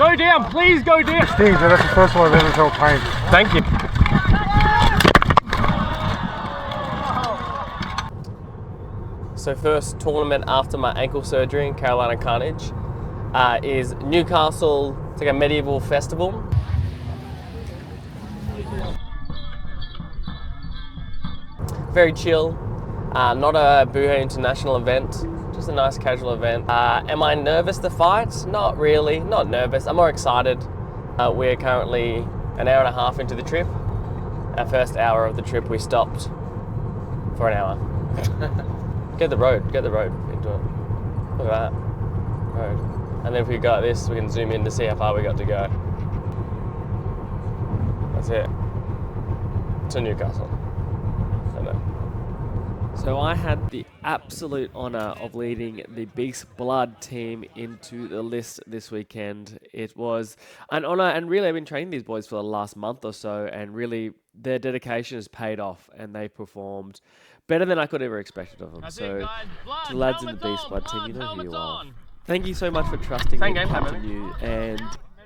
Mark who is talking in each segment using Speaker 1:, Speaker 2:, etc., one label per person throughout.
Speaker 1: Go down, please go down.
Speaker 2: Stings, that's the first one I've ever felt pain.
Speaker 1: Thank you. So first tournament after my ankle surgery in Carolina Carnage is Newcastle. It's like a medieval festival. Very chill. Not a Buhurt international event. Just a nice casual event. Am I nervous to fight? Not really, not nervous. I'm more excited. We're currently an hour and a half into the trip. Our first hour of the trip we stopped for an hour. Get the road into it. Look at that, road. And then if we go like this, we can zoom in to see how far we got to go. That's it, to Newcastle. So I had the absolute honour of leading the Beast Blood team into the list this weekend. It was an honour, and really I've been training these boys for the last month or so, and really their dedication has paid off, and they performed better than I could ever expected of them. So to the lads in the Beast Blood team, you know who you are. Thank you so much for trusting me to captain you. And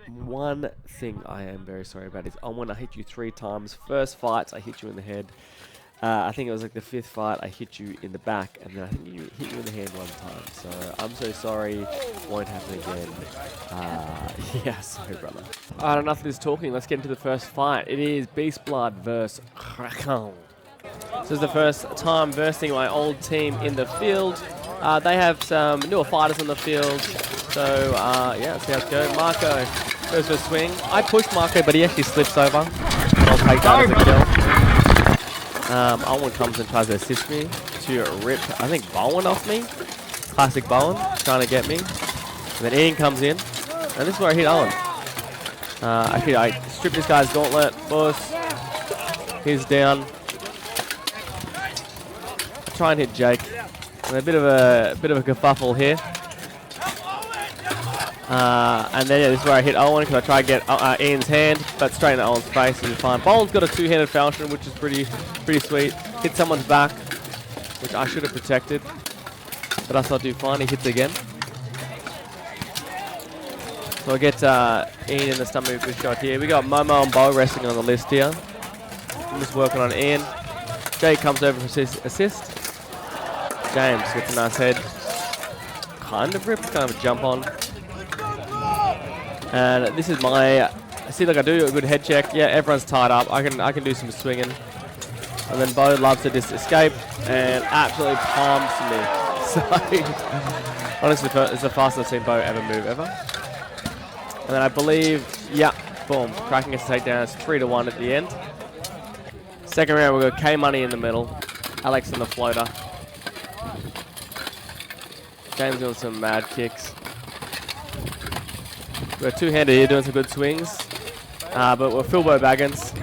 Speaker 1: one thing I am very sorry about is I want to hit you 3 times. First fights, I hit you in the head. I think it was like the 5th fight, I hit you in the back, and then I think you hit you in the hand 1 time. So I'm so sorry, won't happen again. Yeah, sorry, brother. Alright, enough of this talking. Let's get into the first fight. It is Beast Blood versus Kraken. This is the first time versing my old team in the field. They have some newer fighters on the field. So yeah, let's see how it's going. Marco goes for a swing. I pushed Marco, but he actually slips over. And I'll take that as a kill. Owen comes and tries to assist me to rip, I think, Bowen off me. Classic Bowen, trying to get me. And then Ian comes in, and this is where I hit Owen. Actually, I strip this guy's gauntlet, boss. He's down. Try and hit Jake. And a bit of a kerfuffle here. And then yeah, this is where I hit Owen because I try to get Ian's hand, but straight into Owen's face, and fine. Bowen's got a 2-handed falchion, which is pretty sweet. Hit someone's back, which I should have protected, but I thought do fine. He hits again. So I get Ian in the stomach with a good shot here. We got Momo and Bo resting on the list here. I'm just working on Ian. Jake comes over for assist. James gets a nice head. Kind of rip, kind of a jump on. And this is my, see, like I do a good head check. Yeah, everyone's tied up. I can do some swinging. And then Bo loves to just escape and absolutely palms me. So, honestly, it's the fastest I've seen Bo ever move ever. And then I believe, yeah, boom, Kraken gets to take down. It's 3-1 at the end. Second round, we've got K-Money in the middle. Alex on the floater. James doing some mad kicks. We're 2-handed here doing some good swings. But we're Philbo Baggins.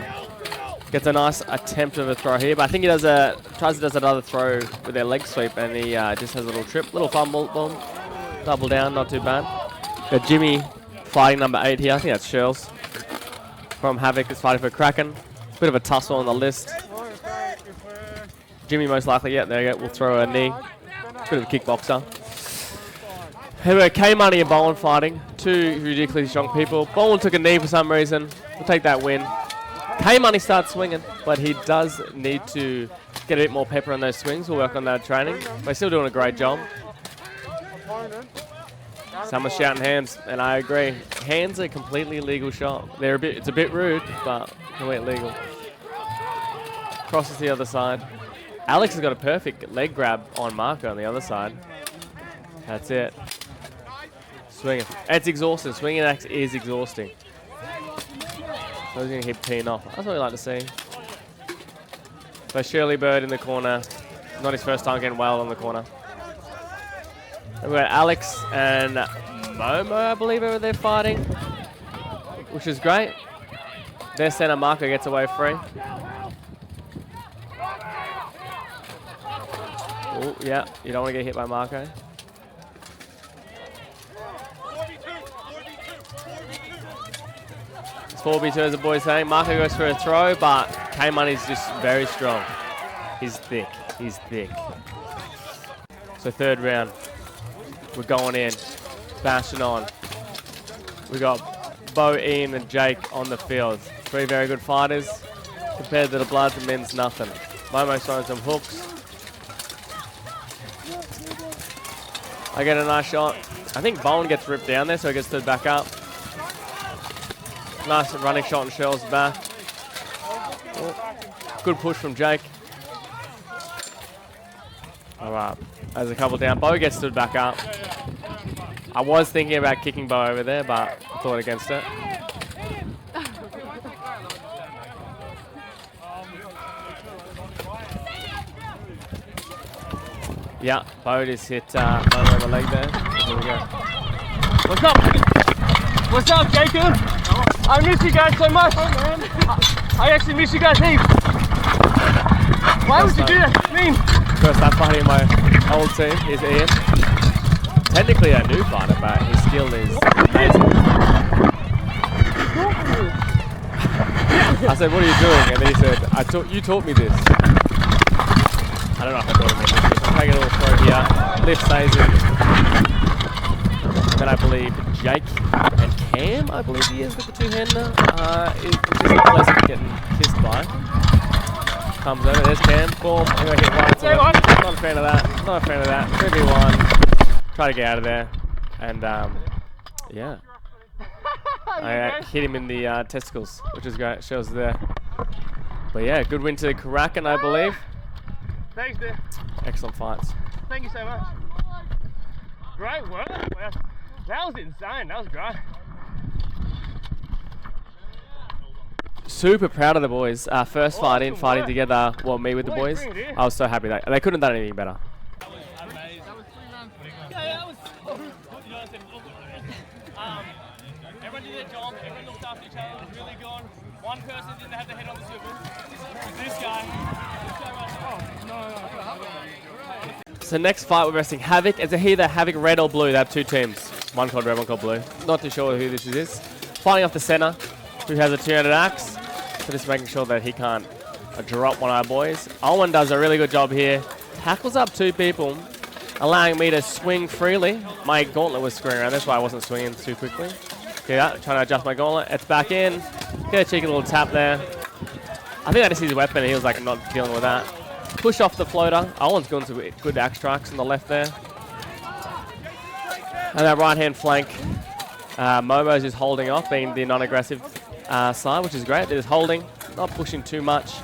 Speaker 1: Gets a nice attempt of a throw here, but I think he tries to do another throw with their leg sweep, and he just has a little trip, little fumble, boom. Double down, not too bad. Got Jimmy fighting number 8 here. I think that's Shirls. From Havoc is fighting for Kraken. Bit of a tussle on the list. Jimmy most likely, yeah, there you go. We'll throw a knee. Bit of a kickboxer. Here we go, K-Money and Bowen fighting. 2 ridiculously strong people. Bowen took a knee for some reason. We'll take that win. K-Money starts swinging, but he does need to get a bit more pepper on those swings. We'll work on that training. But he's still doing a great job. Someone's shouting hands, and I agree. Hands are a completely legal shot. It's a bit rude, but completely legal. Crosses the other side. Alex has got a perfect leg grab on Marco on the other side. That's it. Swinging. It's exhausting. Swinging is exhausting. I was going to keep teeing off. That's what we like to see. So Shirley Bird in the corner. Not his first time getting wild on the corner. And we've got Alex and Momo, I believe, over there fighting, which is great. Their center Marco gets away free. Oh, yeah, you don't want to get hit by Marco. It's 4v2 as the boys saying. Marco goes for a throw, but K-Money's just very strong. He's thick. He's thick. So third round. We're going in. Bashing on. We got Bo, Ian, and Jake on the field. 3 very good fighters. Compared to the Bloods, it means nothing. Momo's throwing some hooks. I get a nice shot. I think Bowen gets ripped down there, so he gets stood back up. Nice running shot and shells back. Oh, good push from Jake. All right, there's a couple down. Bo gets stood back up. I was thinking about kicking Bo over there, but I thought against it. Yeah, Bo just hit Momo on the leg there. Here we go.
Speaker 3: What's up? What's up, Jacob? I miss you guys so much. I actually miss you guys heaps. Why would you do that to me?
Speaker 1: First time fighting my old team is Ian. Technically a new fighter, but his skill is amazing. I said, what are you doing? And then he said, you taught me this. I don't know if I taught him this. I'll take a little throw here. Lift saves it. Then I believe Jake and Cam, I believe he is with the two-hander, is just pleasant getting kissed by. Comes over, there's Cam. Boom. I'm going to hit right to left. Not a fan of that. Not a fan of that. 3v1. Try to get out of there. And, yeah. I hit him in the testicles, which is great. Shows there. But yeah, good win to Kraken, I believe.
Speaker 3: Thanks, dude.
Speaker 1: Excellent fights.
Speaker 3: Thank you so much. Great work. Wow. That was insane. That was great.
Speaker 1: Super proud of the boys. First fighting
Speaker 3: work.
Speaker 1: together. Well, me with the boys. I was so happy that they couldn't have done anything better.
Speaker 3: Everyone did their job. Everyone looked after each other. It was really good. One person didn't have the head on the swivel. This guy.
Speaker 1: So next fight we're wrestling Havoc. It's either Havoc red or blue. They have 2 teams. One called red, one called blue. Not too sure who this is. Fighting off the center, who has a 200 axe. So just making sure that he can't drop one of our boys. Owen does a really good job here. Tackles up 2 people, allowing me to swing freely. My gauntlet was screwing around. That's why I wasn't swinging too quickly. Okay, trying to adjust my gauntlet. It's back in. Get a cheeky little tap there. I think I just used his weapon and he was like not dealing with that. Push off the floater. Owen's going to good axe strikes on the left there. And that right hand flank. Momo's just holding off, being the non-aggressive side, which is great. They're just holding, not pushing too much.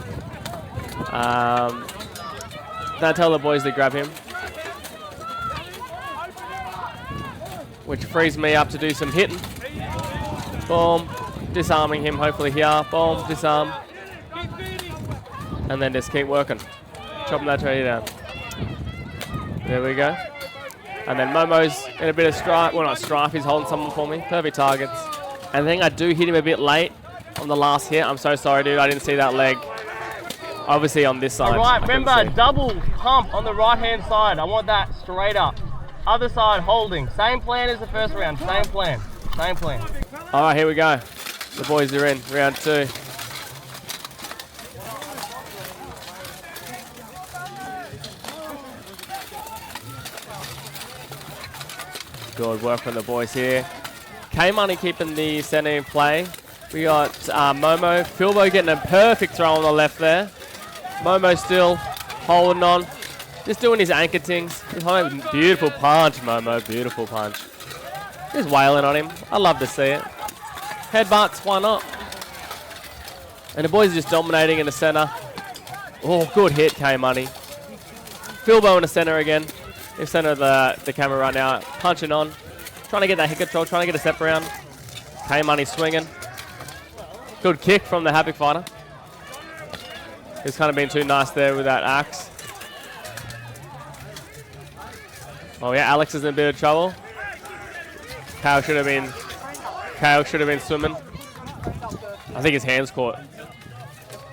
Speaker 1: Then I tell the boys to grab him, which frees me up to do some hitting. Boom. Disarming him, hopefully here. Boom. Disarm. And then just keep working. Chopping that tree down. There we go. And then Momo's in a bit of strife. Well, not strife. He's holding someone for me. Perfect targets. And then I do hit him a bit late on the last hit. I'm so sorry, dude. I didn't see that leg. Obviously on this side.
Speaker 3: All right, remember, double pump on the right-hand side. I want that straight up. Other side holding. Same plan as the first round. Same plan. Same plan.
Speaker 1: All right, here we go. The boys are in round 2. Good work from the boys here. K-Money keeping the center in play. We got Momo. Philbo getting a perfect throw on the left there. Momo still holding on. Just doing his anchor things. Beautiful punch, Momo. Beautiful punch. Just wailing on him. I love to see it. Headbutts, why not? And the boys are just dominating in the center. Oh, good hit, K-Money. Philbo in the center again. In center of the camera right now. Punching on. Trying to get that hit control. Trying to get a step around. K-Money swinging. Good kick from the Havoc fighter. He's kind of been too nice there with that axe. Oh yeah, Alex is in a bit of trouble. Kale should have been swimming. I think his hands caught.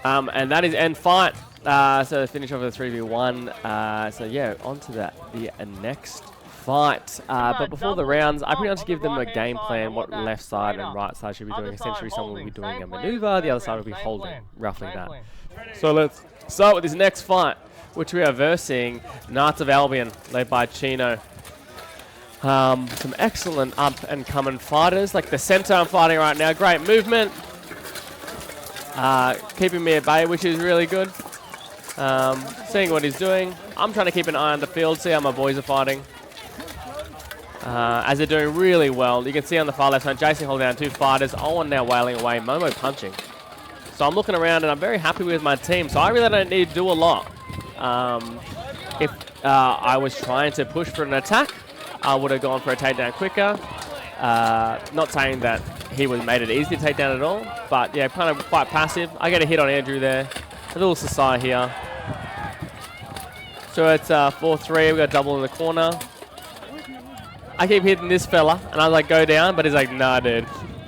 Speaker 1: And that is end fight. So finish off with a 3v1. So yeah, on to the next fight. But before the rounds, I pretty much give them a game plan, what left side and right side should be doing. Essentially, someone will be doing a maneuver, the other side will be holding, roughly that. So let's start with this next fight, which we are versing Knights of Albion, led by Chino. Some excellent up and coming fighters, like the center I'm fighting right now. Great movement. Keeping me at bay, which is really good. Seeing what he's doing. I'm trying to keep an eye on the field, see how my boys are fighting. As they're doing really well. You can see on the far left hand, Jason holding down 2 fighters. Owen now wailing away, Momo punching. So I'm looking around and I'm very happy with my team. So I really don't need to do a lot. If I was trying to push for an attack, I would have gone for a takedown quicker. Not saying that he made it easy to take down at all, but yeah, kind of quite passive. I get a hit on Andrew there. A little Sasai here. So it's 4-3. We got double in the corner. I keep hitting this fella, and I was like, go down, but he's like, nah, dude,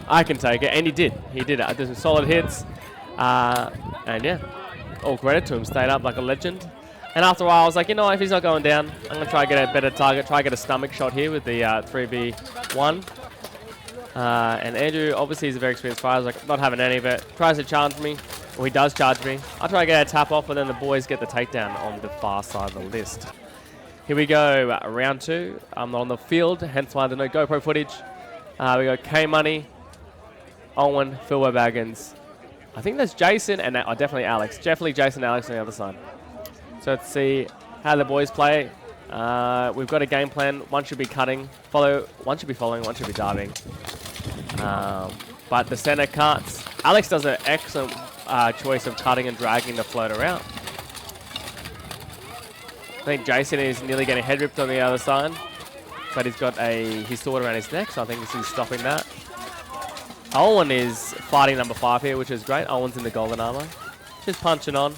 Speaker 1: I can take it. And he did. He did it. I did some solid hits. And yeah, all credit to him. Stayed up like a legend. And after a while, I was like, you know, if he's not going down, I'm going to try to get a better target, try to get a stomach shot here with the 3v1. And Andrew, obviously, he's a very experienced fighter. I was like, not having any of it. Tries to charge me. Well, he does charge me. I try to get a tap off, but then the boys get the takedown on the far side of the list. Here we go, round 2. I'm not on the field, hence why there's no GoPro footage. We got K-Money, Owen, Philbo Baggins. I think there's Jason and definitely Alex. Definitely Jason and Alex on the other side. So let's see how the boys play. We've got a game plan. One should be cutting, one should be following, one should be diving. But the center cuts. Alex does an excellent choice of cutting and dragging the floater out. I think Jason is nearly getting head ripped on the other side, but he's got his sword around his neck, so I think he's stopping that. Owen is fighting number 5 here, which is great. Owen's in the golden armor, just punching on.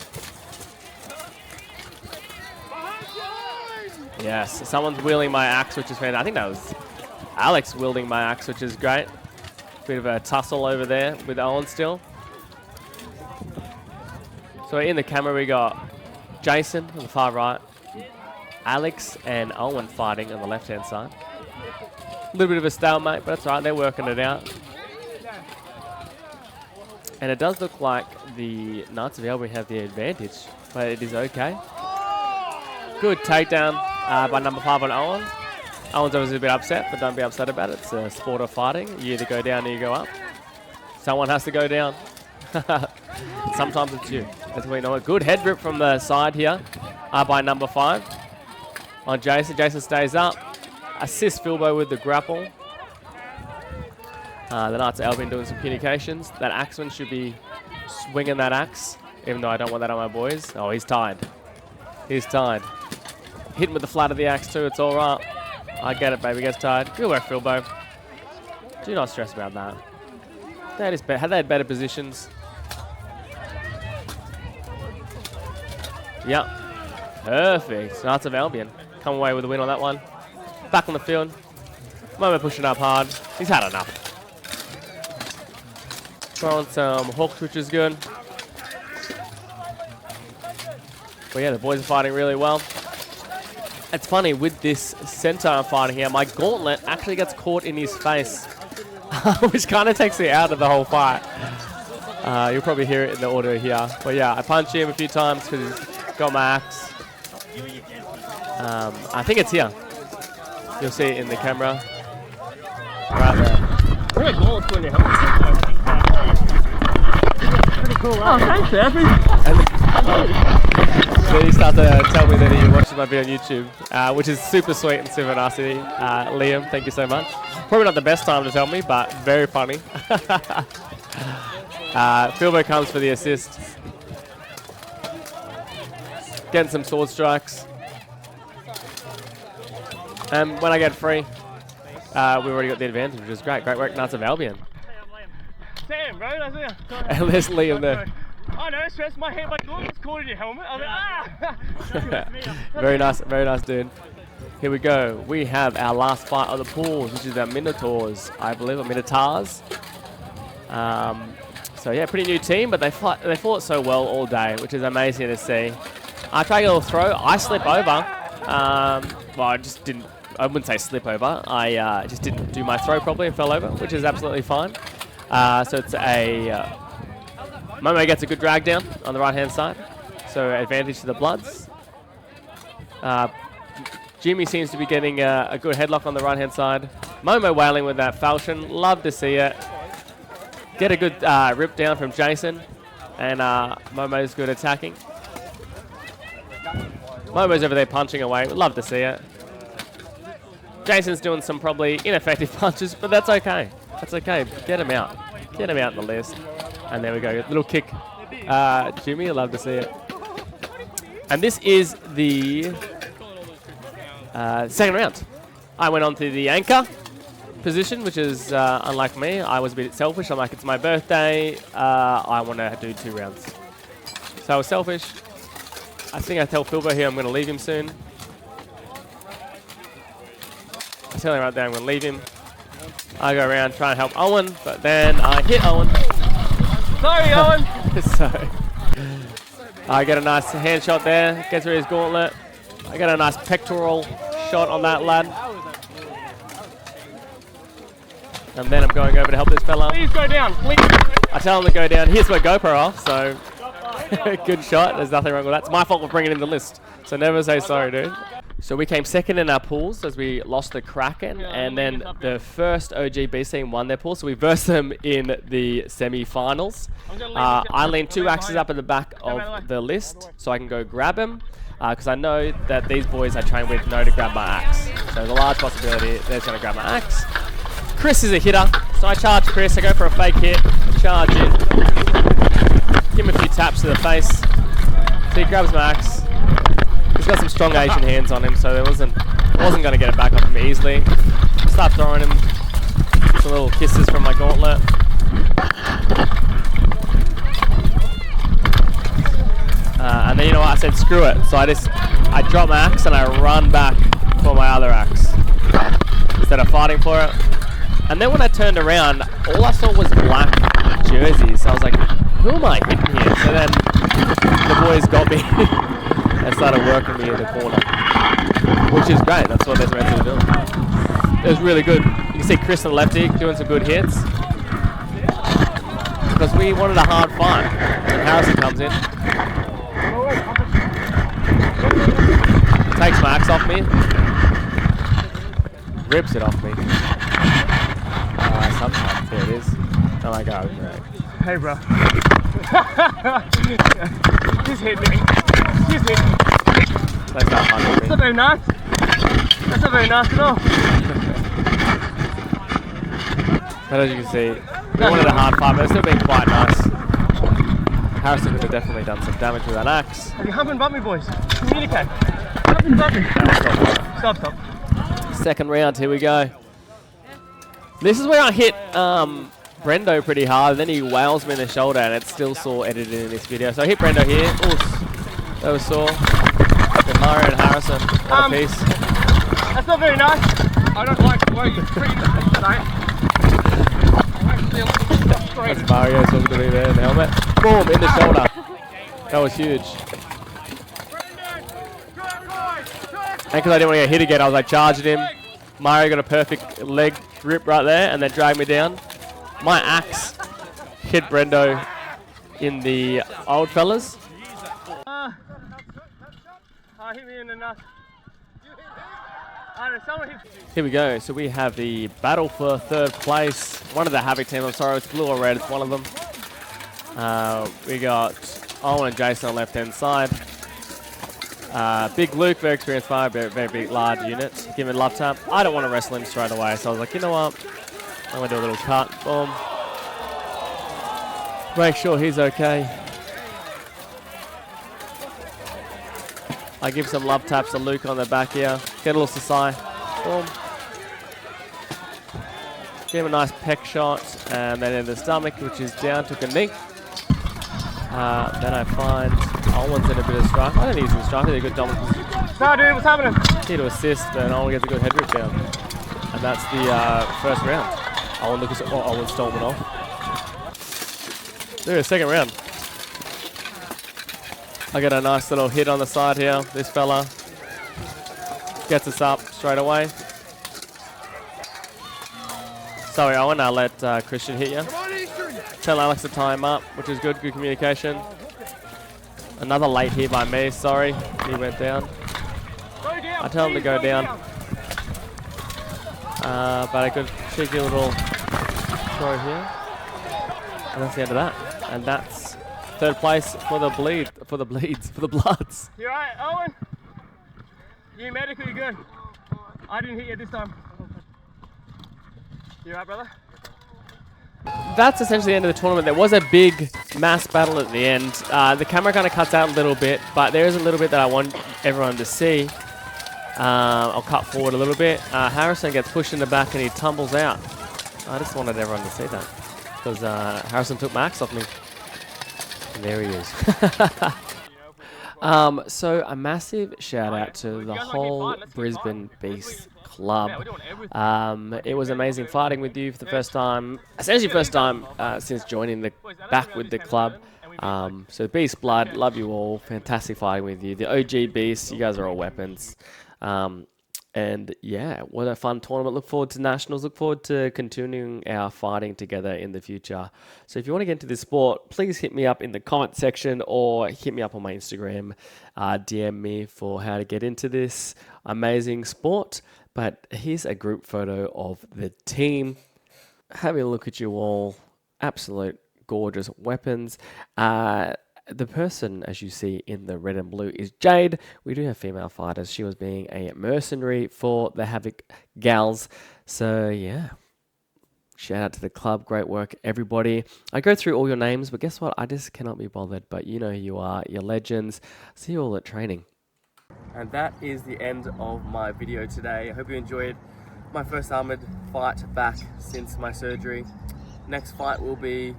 Speaker 1: Yes, someone's wielding my axe, which is fantastic. I think that was Alex wielding my axe, which is great. Bit of a tussle over there with Owen still. So in the camera we got Jason on the far right, Alex and Owen fighting on the left-hand side. A little bit of a stalemate, but that's all right. They're working it out. And it does look like the Knights of Albion have the advantage, but it is okay. Good takedown by number 5 on Owen. Owen's obviously a bit upset, but don't be upset about it. It's a sport of fighting. You either go down or you go up. Someone has to go down. Sometimes it's you. That's what you know. A good head grip from the side here by number 5 on Jason. Jason stays up. Assists Philbo with the grapple. The Knights of Albion doing some communications. That axeman should be swinging that axe, even though I don't want that on my boys. Oh, he's tied. He's tied. Hit him with the flat of the axe too. It's all right. I get it, baby. Gets tied. Good work, Philbo. Do not stress about that. That is better. Had they had better positions. Yep. Perfect. Knights of Albion come away with a win on that one. Back on the field. Momo pushing up hard. He's had enough. Throwing some hooks, which is good. But yeah, the boys are fighting really well. It's funny, with this center I'm fighting here, my gauntlet actually gets caught in his face, which kind of takes me out of the whole fight. You'll probably hear it in the audio here. But yeah, I punch him a few times because he's got my axe. I think it's here. You'll see it in the camera. Right there.
Speaker 3: Pretty cool. Oh, thanks, Effie.
Speaker 1: So he started to tell me that he watches my video on YouTube, which is super sweet and super nice of you. Liam, thank you so much. Probably not the best time to tell me, but very funny. Philbo comes for the assist. Getting some sword strikes. And when I get free, we've already got the advantage, which is great. Great work, Knights of Albion.
Speaker 3: Sam, bro, that's it.
Speaker 1: And there's Liam there.
Speaker 3: I know, stress my head, my gauntlet's caught in your helmet. I was like, ah!
Speaker 1: Very nice, dude. Here we go. We have our last fight of the pools, which is our Minotaurs, I believe, or Minotaurs. So yeah, pretty new team, but they fought so well all day, which is amazing to see. I try to get a little throw. I slip over. Well, I just didn't. I wouldn't say slip over. I just didn't do my throw properly and fell over, which is absolutely fine. So it's a Momo gets a good drag down on the right hand side, so advantage to the Bloods. Jimmy seems to be getting a good headlock on the right-hand side. Momo wailing with that falchion. Love to see it. Get a good rip down from Jason. And Momo's good attacking. Momo's over there punching away. Love to see it. Jason's doing some probably ineffective punches, but that's okay. That's okay. Get him out. Get him out in the list. And there we go. Little kick. Jimmy, love to see it. And this is the second round. I went on to the anchor position, which is unlike me. I was a bit selfish. I'm like, it's my birthday. I want to do 2 rounds. So I was selfish. I think I tell Philbo here I'm going to leave him soon. I tell him right there I'm going to leave him. I go around trying to help Owen, but then I hit Owen.
Speaker 3: Sorry, Owen.
Speaker 1: So I get a nice hand shot there. Gets through his gauntlet. I get a nice pectoral shot on that lad. And then I'm going over to help this fella.
Speaker 3: Please go down, please.
Speaker 1: I tell him to go down. Here's my GoPro off, so good shot. There's nothing wrong with that. It's my fault for bringing it in the list, so never say sorry, dude. So we came second in our pools as we lost the Kraken, and then the first OGB team won their pool, so we versed them in the semi-finals. I leaned 2 axes up at the back of the list so I can go grab him, because I know that these boys I train with know to grab my axe. So there's a large possibility they're going to grab my axe. Chris is a hitter, so I charge Chris. I go for a fake hit, charge in, give him a few taps to the face. So he grabs my axe. He's got some strong Asian hands on him, so I wasn't going to get it back off him easily. Start throwing him some little kisses from my gauntlet. And then you know what? I said screw it. So I drop my axe and I run back for my other axe instead of fighting for it. And then when I turned around, all I saw was black jerseys. So I was like, who am I hitting here? So then the boys got me and started working me in the corner, which is great. That's what they're meant to do. It was really good. You can see Chris on the left here doing some good hits because we wanted a hard fight. And Harrison comes in, takes my axe off me, rips it off me. Sometimes, there it is. Oh my god, great.
Speaker 3: Hey, bro. He's hit me. He's hit me.
Speaker 1: That's not fun with me.
Speaker 3: That's not very nice. That's not very nice at all.
Speaker 1: But as you can see, we wanted a hard fight, but it's still been quite nice. Harrison could have definitely done some damage with that axe.
Speaker 3: Have you hump and bump me, boys? Communicate. Hump and bump me. Stop.
Speaker 1: Second round, here we go. This is where I hit Brendo pretty hard, then he wails me in the shoulder, and it's still sore edited in this video. So I hit Brendo here. Oof, that was sore. Then Mario and Harrison, what a piece.
Speaker 3: That's not very nice. I don't like the way you treat me today.
Speaker 1: That's Mario talking to me there in the helmet. Boom, in the shoulder. That was huge. And because I didn't want to get hit again, I was like charging him. Mario got a perfect leg grip right there and then dragged me down. My axe hit Brendo in the old fellas.
Speaker 3: Hit me in the nuts.
Speaker 1: Here we go. So we have the battle for third place. One of the Havoc team. I'm sorry, it's blue or red. It's one of them. We got Owen and Jason on the left-hand side. Big Luke, very experienced fighter, very big, large unit. Give him a love tap. I don't want to wrestle him straight away, so I was like, you know what? I'm going to do a little cut. Boom. Make sure he's okay. I give some love taps to Luke on the back here. Get a little Sasai. Boom. Give him a nice peck shot, and then in the stomach, which is down, took a knee. Then I find Owen's in a bit of strike. I don't use him strike, they're good dominant.
Speaker 3: No, dude, what's happening?
Speaker 1: Here to assist, and Owen gets a good head rip down. And that's the first round. Owen storming off. There, second round. I get a nice little hit on the side here. This fella gets us up straight away. Sorry, Owen, I'll let Christian hit you. Tell Alex to tie him up, which is good communication. Another late hit by me, sorry. He went down.
Speaker 3: Go down.
Speaker 1: I tell them to go down. But a good cheeky little throw here. And that's the end of that. And that's third place for the Bloods.
Speaker 3: You alright, Owen? You medical, you good? I didn't hit you this time. You alright, brother?
Speaker 1: That's essentially the end of the tournament. There was a big mass battle at the end. The camera kind of cuts out a little bit, but there is a little bit that I want everyone to see. I'll cut forward a little bit. Harrison gets pushed in the back and he tumbles out. I just wanted everyone to see that because Harrison took my axe off me. And there he is. So a massive shout out to the whole Brisbane Beast Club. It was amazing fighting with you for the first time, essentially first time since joining back with the club. So Beast Blood, love you all. Fantastic fighting with you. The OG Beasts, you guys are all weapons. And yeah, what a fun tournament. Look forward to nationals. Look forward to continuing our fighting together in the future. So if you want to get into this sport, please hit me up in the comment section or hit me up on my Instagram. DM me for how to get into this amazing sport. But here's a group photo of the team. Having a look at you all. Absolute gorgeous weapons. The person, as you see in the red and blue, is Jade. We do have female fighters. She was being a mercenary for the Havoc gals. So, yeah. Shout out to the club. Great work, everybody. I go through all your names, but guess what? I just cannot be bothered. But you know who you are. You're legends. See you all at training. And that is the end of my video today. I hope you enjoyed my first armoured fight back since my surgery. Next fight will be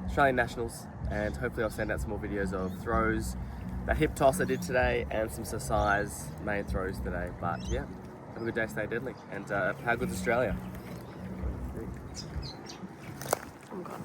Speaker 1: Australian Nationals. And hopefully I'll send out some more videos of throws, that hip toss I did today, and some size main throws today. But yeah, have a good day, stay deadly, and how good's Australia? Oh God.